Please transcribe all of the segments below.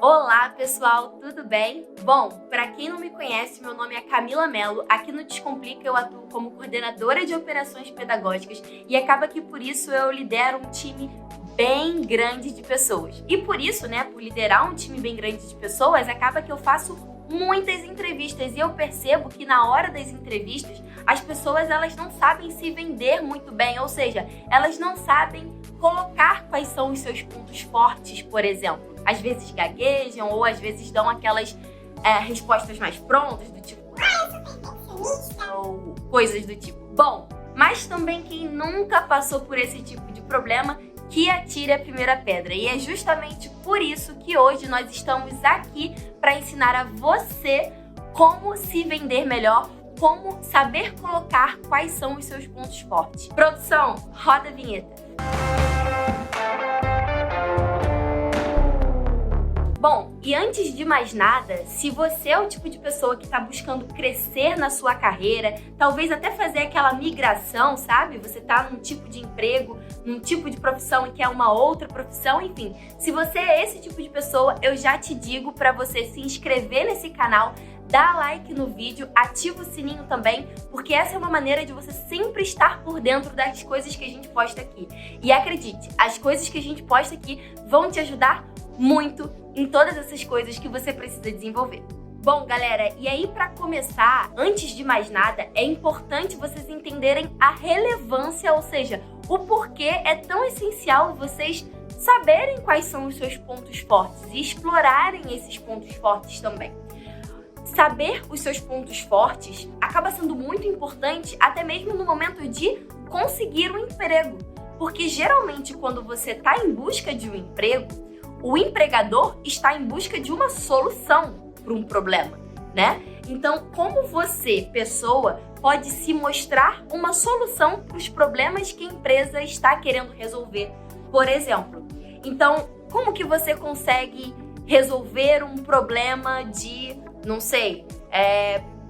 Olá pessoal, tudo bem? Bom, para quem não me conhece, meu nome é Camila Mello. Aqui no Descomplica eu atuo como coordenadora de operações pedagógicas e acaba que por isso eu lidero um time bem grande de pessoas. E por isso, por liderar um time bem grande de pessoas, acaba que eu faço muitas entrevistas e eu percebo que na hora das entrevistas as pessoas elas não sabem se vender muito bem, ou seja, elas não sabem colocar quais são os seus pontos fortes, por exemplo. Às vezes gaguejam ou às vezes dão aquelas respostas mais prontas, do tipo ou coisas do tipo. Bom, mas também quem nunca passou por esse tipo de problema, que atire a primeira pedra. E é justamente por isso que hoje nós estamos aqui para ensinar a você como se vender melhor, como saber colocar quais são os seus pontos fortes. Produção, roda a vinheta. Bom, e antes de mais nada, se você é o tipo de pessoa que está buscando crescer na sua carreira, talvez até fazer aquela migração, sabe? Você está num tipo de emprego, num tipo de profissão e quer uma outra profissão, enfim. Se você é esse tipo de pessoa, eu já te digo para você se inscrever nesse canal, dá like no vídeo, ativa o sininho também, porque essa é uma maneira de você sempre estar por dentro das coisas que a gente posta aqui. E acredite, as coisas que a gente posta aqui vão te ajudar muito em todas essas coisas que você precisa desenvolver. Bom, galera, e aí para começar, antes de mais nada, é importante vocês entenderem a relevância, ou seja, o porquê é tão essencial vocês saberem quais são os seus pontos fortes e explorarem esses pontos fortes também. Saber os seus pontos fortes acaba sendo muito importante até mesmo no momento de conseguir um emprego, porque geralmente quando você está em busca de um emprego, o empregador está em busca de uma solução para um problema, né? Então, como você, pessoa, pode se mostrar uma solução para os problemas que a empresa está querendo resolver, por exemplo? Então, como que você consegue resolver um problema de, não sei,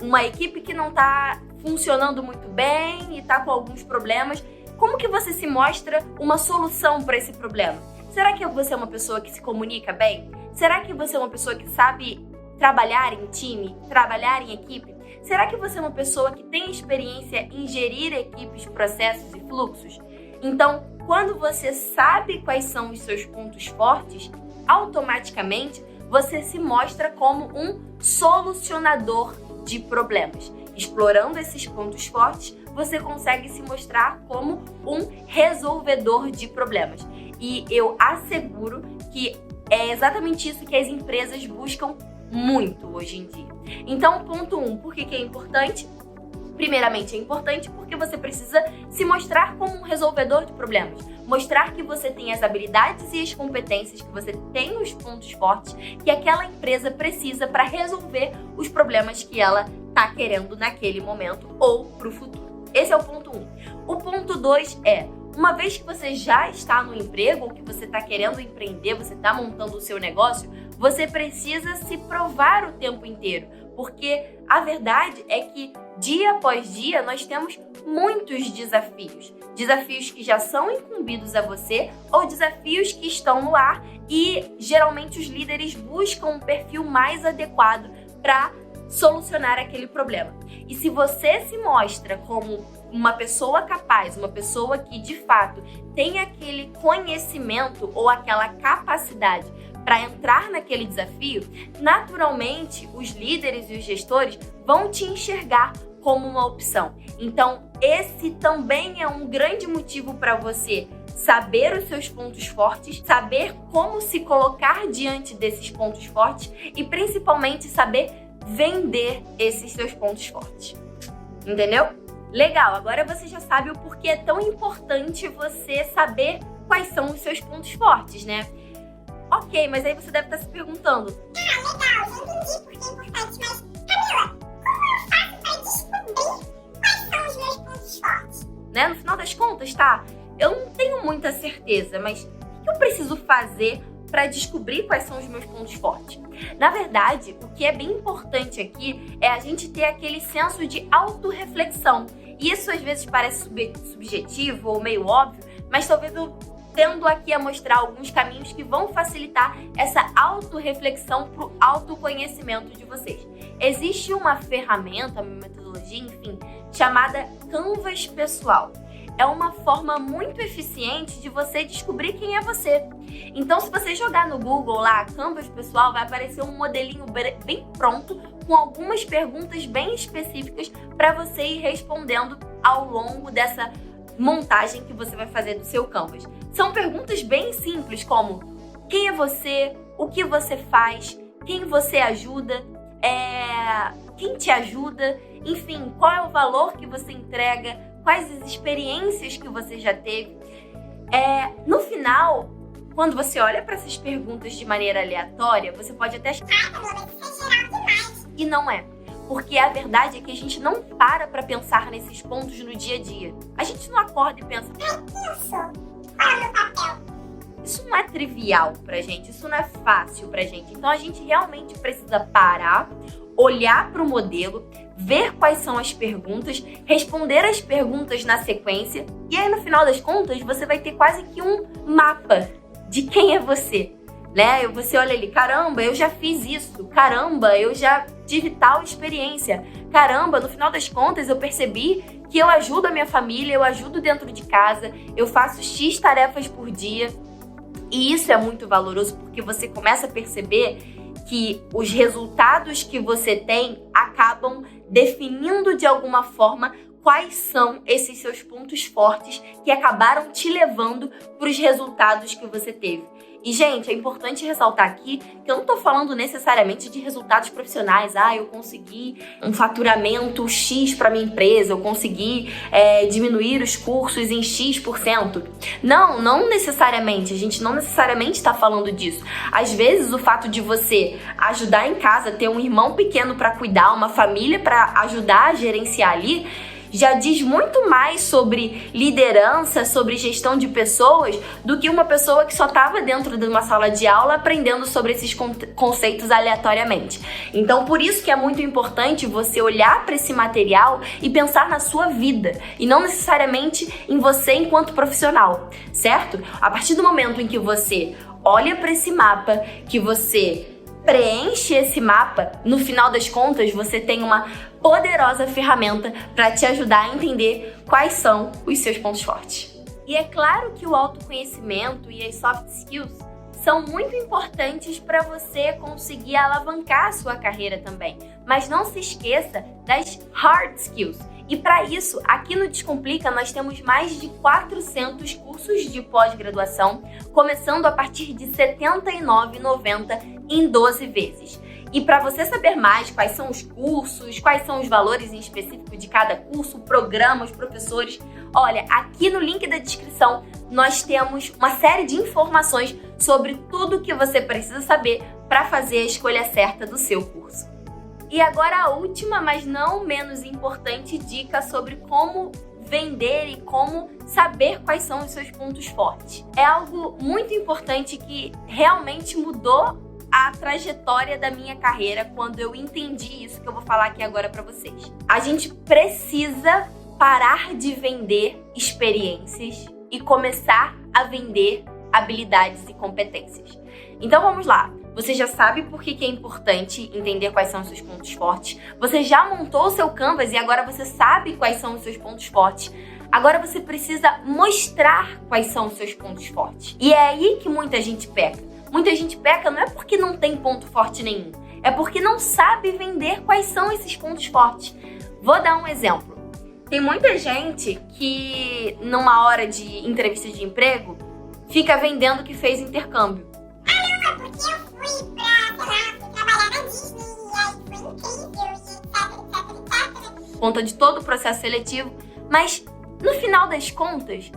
uma equipe que não está funcionando muito bem e está com alguns problemas? Como que você se mostra uma solução para esse problema? Será que você é uma pessoa que se comunica bem? Será que você é uma pessoa que sabe trabalhar em time, trabalhar em equipe? Será que você é uma pessoa que tem experiência em gerir equipes, processos e fluxos? Então, quando você sabe quais são os seus pontos fortes, automaticamente você se mostra como um solucionador de problemas. Explorando esses pontos fortes, você consegue se mostrar como um resolvedor de problemas. E eu asseguro que é exatamente isso que as empresas buscam muito hoje em dia. Então, ponto 1, por que é importante? Primeiramente, é importante porque você precisa se mostrar como um resolvedor de problemas. Mostrar que você tem as habilidades e as competências, que você tem os pontos fortes que aquela empresa precisa para resolver os problemas que ela está querendo naquele momento ou para o futuro. Esse é o ponto 1. O ponto 2 é, uma vez que você já está no emprego ou que você está querendo empreender, você está montando o seu negócio, você precisa se provar o tempo inteiro, porque a verdade é que dia após dia nós temos muitos desafios. Desafios que já são incumbidos a você ou desafios que estão no ar e geralmente os líderes buscam um perfil mais adequado para solucionar aquele problema. E se você se mostra como uma pessoa capaz, uma pessoa que de fato tem aquele conhecimento ou aquela capacidade para entrar naquele desafio, naturalmente os líderes e os gestores vão te enxergar como uma opção. Então, esse também é um grande motivo para você saber os seus pontos fortes, saber como se colocar diante desses pontos fortes e principalmente saber vender esses seus pontos fortes. Entendeu? Legal, agora você já sabe o porquê é tão importante você saber quais são os seus pontos fortes, né? Ok, mas aí você deve estar se perguntando: legal, já entendi porque é importante, mas Camila, como eu faço para descobrir quais são os meus pontos fortes? Né? No final das contas, tá? Eu não tenho muita certeza, mas o que eu preciso fazer para descobrir quais são os meus pontos fortes? Na verdade, o que é bem importante aqui é a gente ter aquele senso de autorreflexão. E isso às vezes parece subjetivo ou meio óbvio, mas talvez eu tendo aqui a mostrar alguns caminhos que vão facilitar essa autorreflexão para o autoconhecimento de vocês. Existe uma ferramenta, uma metodologia, enfim, chamada Canvas Pessoal. É uma forma muito eficiente de você descobrir quem é você. Então, se você jogar no Google lá, Canvas Pessoal, vai aparecer um modelinho bem pronto, com algumas perguntas bem específicas para você ir respondendo ao longo dessa montagem que você vai fazer do seu Canvas. São perguntas bem simples, como quem é você, o que você faz, quem você ajuda, quem te ajuda, enfim, qual é o valor que você entrega, quais as experiências que você já teve. No final, quando você olha para essas perguntas de maneira aleatória, você pode até achar e não é. Porque a verdade é que a gente não para pensar nesses pontos no dia a dia. A gente não acorda e pensa, isso não é trivial pra gente, isso não é fácil pra gente. Então a gente realmente precisa parar, olhar para o modelo, ver quais são as perguntas, responder as perguntas na sequência, e aí no final das contas você vai ter quase que um mapa de quem é você, né? Você olha ali, caramba, eu já fiz isso, caramba, eu já tive tal experiência, caramba, no final das contas eu percebi que eu ajudo a minha família, eu ajudo dentro de casa, eu faço X tarefas por dia, e isso é muito valoroso porque você começa a perceber que os resultados que você tem acabam definindo de alguma forma quais são esses seus pontos fortes que acabaram te levando para os resultados que você teve. E, gente, é importante ressaltar aqui que eu não tô falando necessariamente de resultados profissionais. Eu consegui um faturamento X para minha empresa, eu consegui diminuir os cursos em X%. Não necessariamente. A gente não necessariamente está falando disso. Às vezes, o fato de você ajudar em casa, ter um irmão pequeno para cuidar, uma família para ajudar a gerenciar ali, já diz muito mais sobre liderança, sobre gestão de pessoas, do que uma pessoa que só estava dentro de uma sala de aula aprendendo sobre esses conceitos aleatoriamente. Então, por isso que é muito importante você olhar para esse material e pensar na sua vida, e não necessariamente em você enquanto profissional, certo? A partir do momento em que você olha para esse mapa, que você preenche esse mapa, no final das contas você tem uma poderosa ferramenta para te ajudar a entender quais são os seus pontos fortes. E é claro que o autoconhecimento e as soft skills são muito importantes para você conseguir alavancar a sua carreira também. Mas não se esqueça das hard skills. E para isso, aqui no Descomplica, nós temos mais de 400 cursos de pós-graduação, começando a partir de R$ 79,90 em 12 vezes. E para você saber mais quais são os cursos, quais são os valores em específico de cada curso, programa, os professores, olha, aqui no link da descrição nós temos uma série de informações sobre tudo o que você precisa saber para fazer a escolha certa do seu curso. E agora a última, mas não menos importante, dica sobre como vender e como saber quais são os seus pontos fortes. É algo muito importante que realmente mudou a trajetória da minha carreira quando eu entendi isso que eu vou falar aqui agora para vocês. A gente precisa parar de vender experiências e começar a vender habilidades e competências. Então vamos lá. Você já sabe por que é importante entender quais são os seus pontos fortes. Você já montou o seu Canvas e agora você sabe quais são os seus pontos fortes. Agora você precisa mostrar quais são os seus pontos fortes. E é aí que muita gente peca. Muita gente peca não é porque não tem ponto forte nenhum. É porque não sabe vender quais são esses pontos fortes. Vou dar um exemplo. Tem muita gente que, numa hora de entrevista de emprego, fica vendendo que fez intercâmbio. Porque eu fui trabalhar na Disney, e aí foi incrível, e etc. Conta de todo o processo seletivo, mas no final das contas,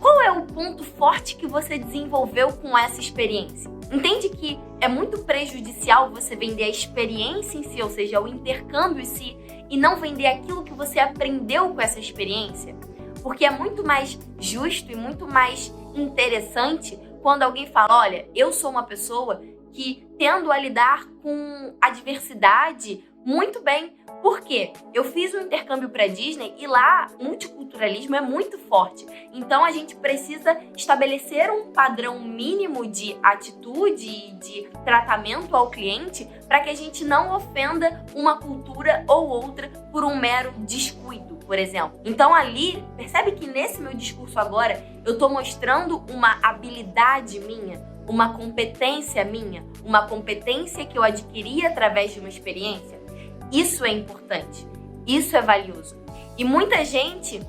qual é o ponto forte que você desenvolveu com essa experiência? Entende que é muito prejudicial você vender a experiência em si, ou seja, o intercâmbio em si, e não vender aquilo que você aprendeu com essa experiência? Porque é muito mais justo e muito mais interessante quando alguém fala, olha, eu sou uma pessoa que tendo a lidar com a diversidade muito bem. Por quê? Eu fiz um intercâmbio para Disney e lá o multiculturalismo é muito forte. Então a gente precisa estabelecer um padrão mínimo de atitude e de tratamento ao cliente para que a gente não ofenda uma cultura ou outra por um mero descuido, por exemplo. Então ali, percebe que nesse meu discurso agora eu estou mostrando uma habilidade minha, uma competência minha, uma competência que eu adquiri através de uma experiência. Isso é importante, isso é valioso. E muita gente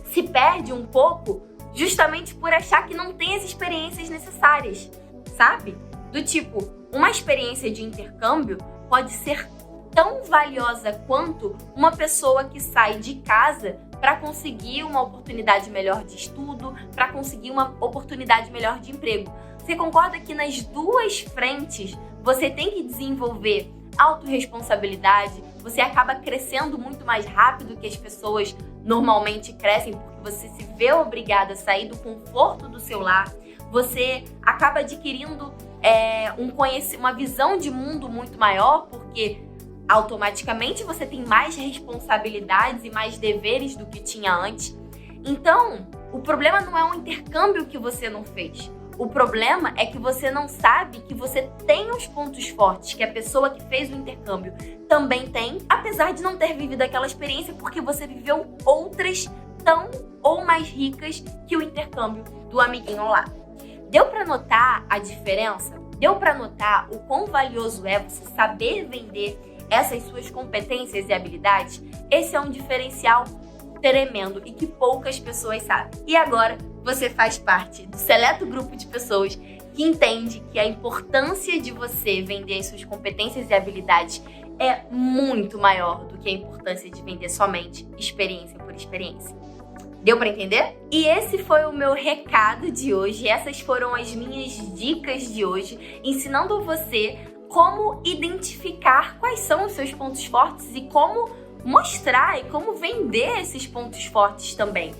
se perde um pouco justamente por achar que não tem as experiências necessárias, sabe? Do tipo, uma experiência de intercâmbio pode ser tão valiosa quanto uma pessoa que sai de casa para conseguir uma oportunidade melhor de estudo, para conseguir uma oportunidade melhor de emprego. Você concorda que nas duas frentes você tem que desenvolver autorresponsabilidade, você acaba crescendo muito mais rápido que as pessoas normalmente crescem, porque você se vê obrigada a sair do conforto do seu lar, você acaba adquirindo uma visão de mundo muito maior, porque automaticamente você tem mais responsabilidades e mais deveres do que tinha antes. Então, o problema não é um intercâmbio que você não fez. O problema é que você não sabe que você tem os pontos fortes que a pessoa que fez o intercâmbio também tem, apesar de não ter vivido aquela experiência, porque você viveu outras tão ou mais ricas que o intercâmbio do amiguinho lá. Deu para notar a diferença? Deu para notar o quão valioso é você saber vender essas suas competências e habilidades? Esse é um diferencial tremendo e que poucas pessoas sabem. E agora você faz parte do seleto grupo de pessoas que entende que a importância de você vender as suas competências e habilidades é muito maior do que a importância de vender somente experiência por experiência. Deu para entender? E esse foi o meu recado de hoje. Essas foram as minhas dicas de hoje, ensinando você como identificar quais são os seus pontos fortes e como mostrar e como vender esses pontos fortes também.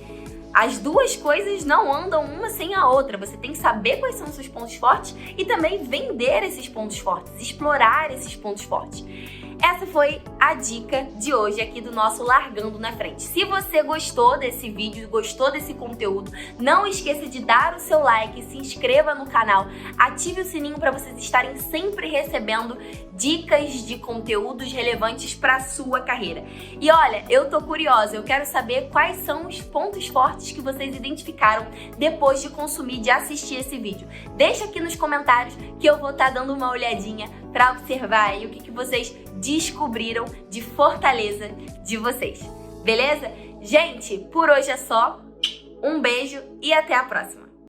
As duas coisas não andam uma sem a outra. Você tem que saber quais são os seus pontos fortes e também vender esses pontos fortes, explorar esses pontos fortes. Essa foi a dica de hoje aqui do nosso Largando na Frente. Se você gostou desse vídeo, gostou desse conteúdo, não esqueça de dar o seu like, se inscreva no canal, ative o sininho para vocês estarem sempre recebendo dicas de conteúdos relevantes para a sua carreira. E olha, eu tô curiosa, eu quero saber quais são os pontos fortes que vocês identificaram depois de consumir, de assistir esse vídeo. Deixa aqui nos comentários que eu vou estar dando uma olhadinha para observar aí o que vocês descobriram de fortaleza de vocês. Beleza? Gente, por hoje é só. Um beijo e até a próxima!